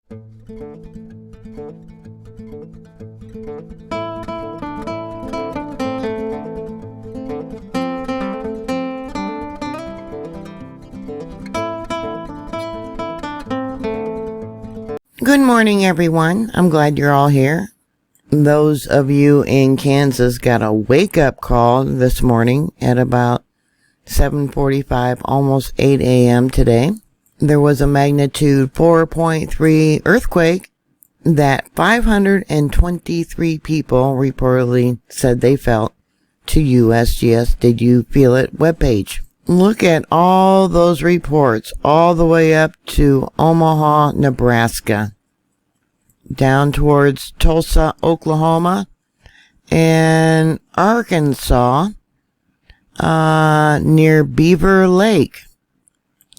Good morning, everyone. I'm glad you're all here. Those of you in Kansas got a wake-up call this morning at about 7:45, almost 8 a.m. today. There was a magnitude 4.3 earthquake that 523 people reportedly said they felt to USGS Did You Feel It webpage. Look at all those reports all the way up to Omaha, Nebraska, down towards Tulsa, Oklahoma, and Arkansas, near Beaver Lake.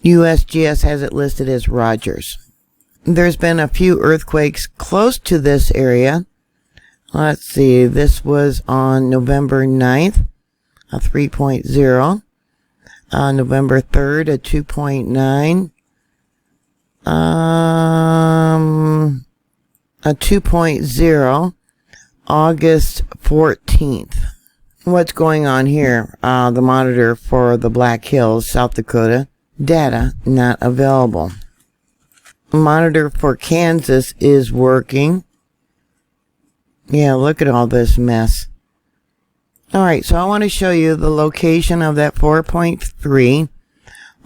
USGS has it listed as Rogers. There's been a few earthquakes close to this area. Let's see, this was on November 9th, a 3.0. November 3rd, a 2.9. A 2.0, August 14th. What's going on here? The monitor for the Black Hills, South Dakota, data not available. Monitor for Kansas is working. Yeah, look at all this mess. Alright, so I want to show you the location of that 4.3.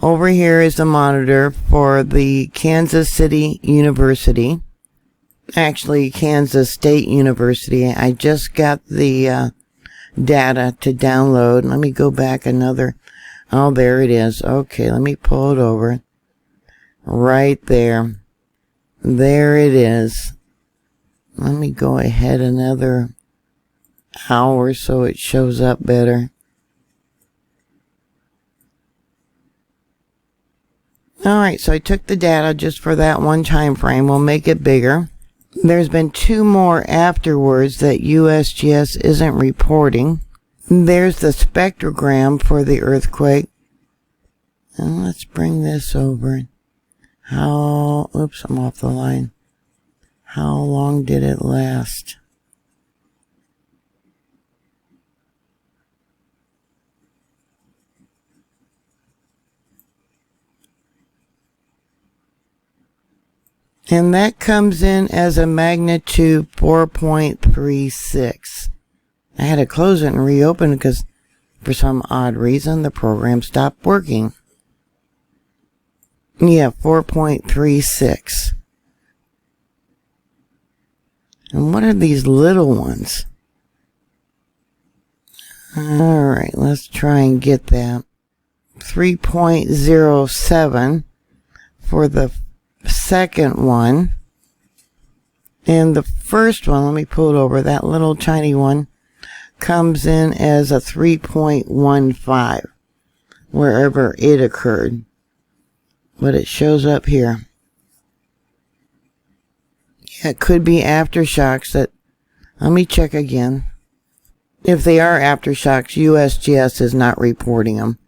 Over here is the monitor for the Kansas City University. Actually, Kansas State University. I just got the data to download. Let me go back another. Oh, there it is. Okay, let me pull it over. Right there. There it is. Let me go ahead another hour so it shows up better. Alright, so I took the data just for that one time frame. We'll make it bigger. There's been two more afterwards that USGS isn't reporting. There's the spectrogram for the earthquake. And let's bring this over. Oops, I'm off the line. How long did it last? And that comes in as a magnitude 4.36. I had to close it and reopen it because for some odd reason the program stopped working. Yeah, 4.36. And what are these little ones? Alright, let's try and get that. 3.07 for the second one. And the first one, let me pull it over, that little tiny one comes in as a 3.15 wherever it occurred. But it shows up here. Yeah, it could be aftershocks that, let me check again. If they are aftershocks, USGS is not reporting them.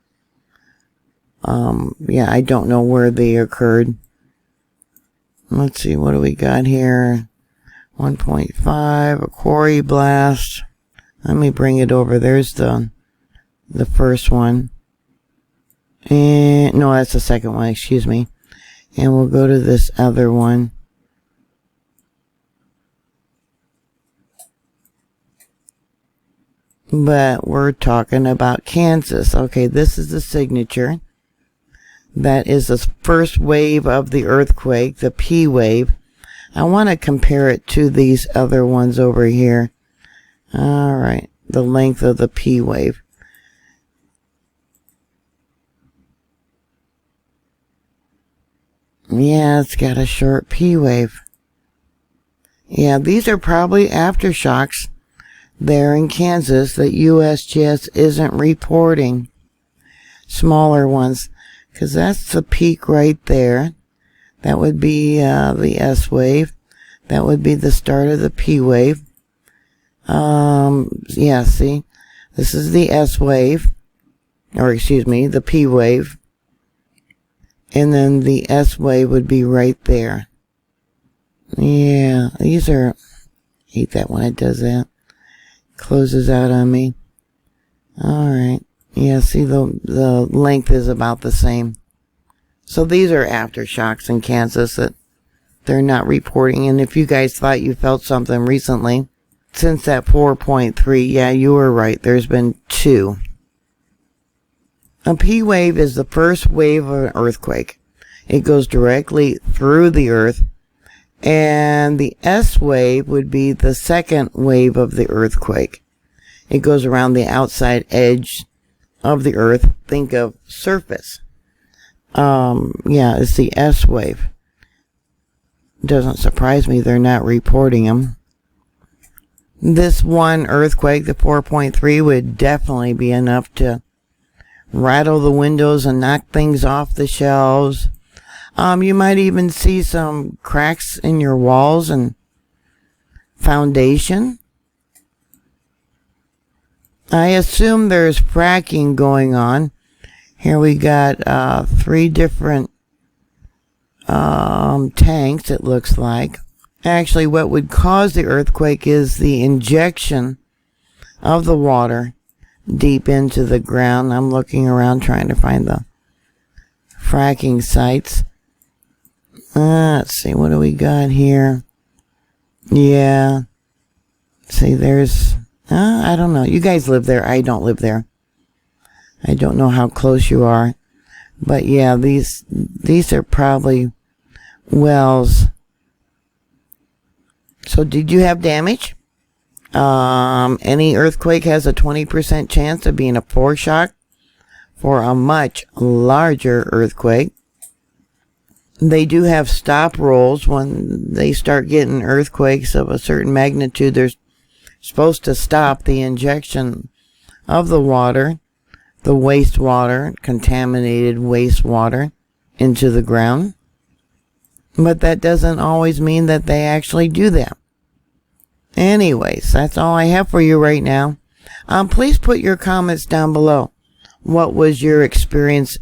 Yeah, I don't know where they occurred. Let's see, what do we got here? 1.5, a quarry blast. Let me bring it over. There's the first one. And, no, that's the second one, excuse me. And we'll go to this other one. But we're talking about Kansas. Okay, this is the signature. That is the first wave of the earthquake, the P wave. I want to compare it to these other ones over here. Alright, the length of the P wave. Yeah, it's got a short P wave. Yeah, these are probably aftershocks there in Kansas that USGS isn't reporting. Smaller ones. Because that's the peak right there. That would be the S wave. That would be the start of the P wave. Yeah, see? This is the S wave. Or excuse me, the P wave. And then the S wave would be right there. Yeah, these are... hate that when it does that. Closes out on me. Alright. Yeah, see the length is about the same. So these are aftershocks in Kansas that they're not reporting. And if you guys thought you felt something recently, since that 4.3, yeah, you were right. There's been 2. A P wave is the first wave of an earthquake. It goes directly through the earth. And the S wave would be the second wave of the earthquake. It goes around the outside edge of the earth. Think of surface. Yeah, it's the S wave. Doesn't surprise me they're not reporting them. This one earthquake, the 4.3, would definitely be enough to rattle the windows and knock things off the shelves. You might even see some cracks in your walls and foundation. I assume there's fracking going on. Here we got 3 different tanks, it looks like. Actually, what would cause the earthquake is the injection of the water deep into the ground. I'm looking around trying to find the fracking sites. Let's see, what do we got here? Yeah. See, there's... I don't know. You guys live there. I don't live there. I don't know how close you are. But yeah, these are probably wells. So did you have damage? Any earthquake has a 20% chance of being a foreshock for a much larger earthquake. They do have stop rolls when they start getting earthquakes of a certain magnitude. They're supposed to stop the injection of the water, the wastewater, contaminated wastewater, into the ground. But that doesn't always mean that they actually do that. Anyways, that's all I have for you right now. Please put your comments down below. What was your experience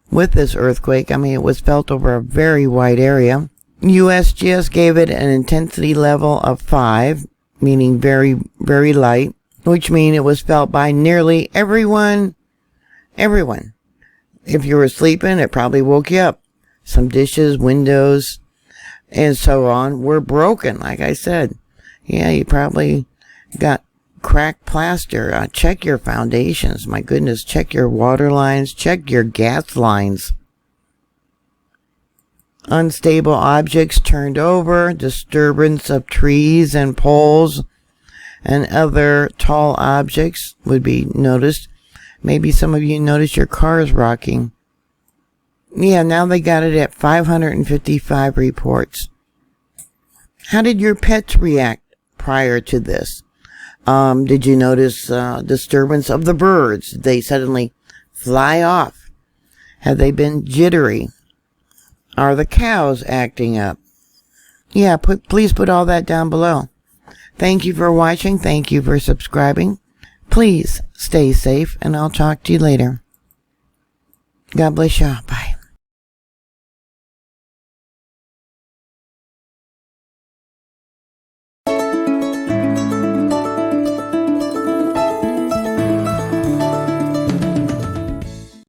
with this earthquake? I mean, it was felt over a very wide area. USGS gave it an intensity level of 5, meaning very, very light, which means it was felt by nearly everyone. Everyone. If you were sleeping, it probably woke you up. Some dishes, windows, and so on were broken, like I said. Yeah, you probably got cracked plaster. Check your foundations. My goodness, check your water lines. Check your gas lines. Unstable objects turned over. Disturbance of trees and poles and other tall objects would be noticed. Maybe some of you noticed your car is rocking. Yeah, now they got it at 555 reports. How did your pets react prior to this? Did you notice disturbance of the birds? Did they suddenly fly off? Have they been jittery? Are the cows acting up? Yeah, please put all that down below. Thank you for watching. Thank you for subscribing. Please stay safe, and I'll talk to you later. God bless you. Bye.